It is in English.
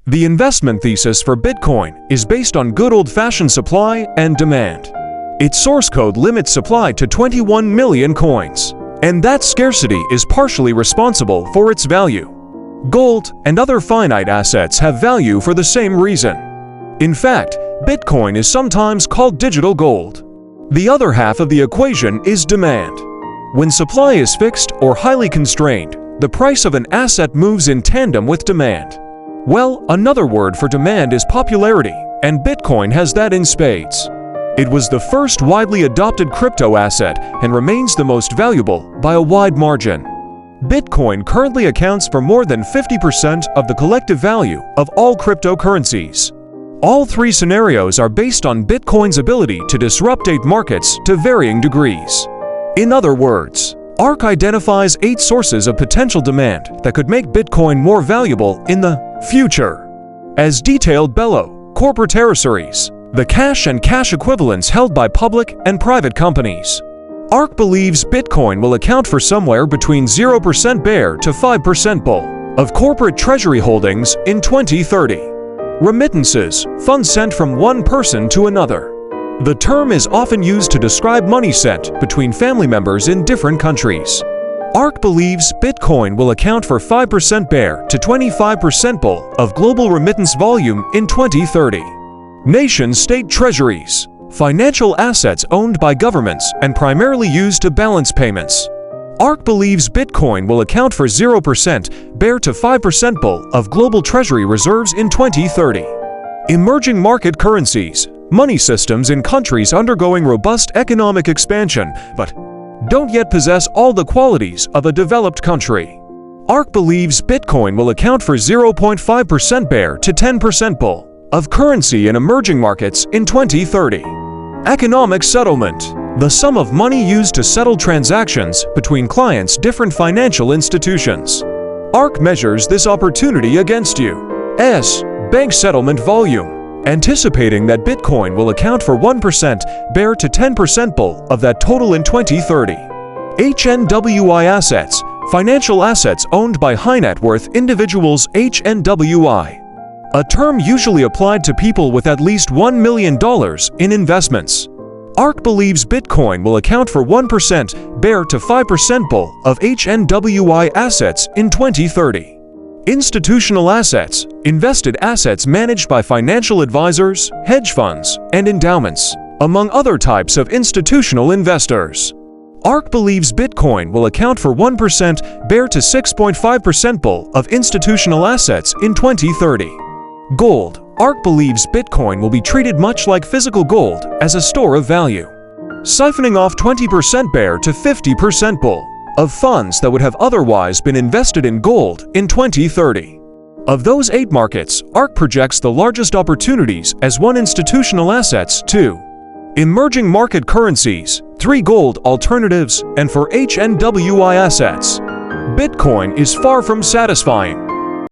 The investment thesis for Bitcoin is based on good old-fashioned supply and demand. Its source code limits supply to 21 million coins, and that scarcity is partially responsible for its value. Gold and other finite assets have value for the same reason. In fact, Bitcoin is sometimes called digital gold. The other half of the equation is demand. When supply is fixed or highly constrained, the price of an asset moves in tandem with demand. Well, another word for demand is popularity, and Bitcoin has that in spades. It was the first widely adopted crypto asset and remains the most valuable by a wide margin. Bitcoin currently accounts for more than 50% of the collective value of all cryptocurrencies. All three scenarios are based on Bitcoin's ability to disrupt markets to varying degrees. In other words, ARK identifies 8 sources of potential demand that could make Bitcoin more valuable in the future. As detailed below, corporate the cash and cash equivalents held by public and private companies. ARK believes Bitcoin will account for somewhere between 0% bear to 5% bull of corporate treasury holdings in 2030. Remittances, funds sent from one person to another. The term is often used to describe money sent between family members in different countries. ARK believes Bitcoin will account for 5% bear to 25% bull of global remittance volume in 2030. Nation-state treasuries, financial assets owned by governments and primarily used to balance payments. ARK believes Bitcoin will account for 0% bear to 5% bull of global treasury reserves in 2030. Emerging market currencies, money systems in countries undergoing robust economic expansion but don't yet possess all the qualities of a developed country. ARK believes Bitcoin will account for 0.5% bear to 10% bull of currency in emerging markets in 2030. Economic settlement, the sum of money used to settle transactions between clients' different financial institutions. ARK measures this opportunity against U.S. bank settlement volume, anticipating that Bitcoin will account for 1% bear to 10% bull of that total in 2030. HNWI assets, financial assets owned by high-net-worth individuals. HNWI, a term usually applied to people with at least $1 million in investments. ARK believes Bitcoin will account for 1% bear to 5% bull of HNWI assets in 2030. Institutional assets, invested assets managed by financial advisors, hedge funds, and endowments, among other types of institutional investors. ARK believes Bitcoin will account for 1% bear to 6.5% bull of institutional assets in 2030. Gold, ARK believes Bitcoin will be treated much like physical gold as a store of value, siphoning off 20% bear to 50% bull of funds that would have otherwise been invested in gold in 2030. Of those 8 markets, ARK projects the largest opportunities as 1 institutional assets, 2 emerging market currencies, 3 gold alternatives, and for HNWI assets. Bitcoin is far from satisfying.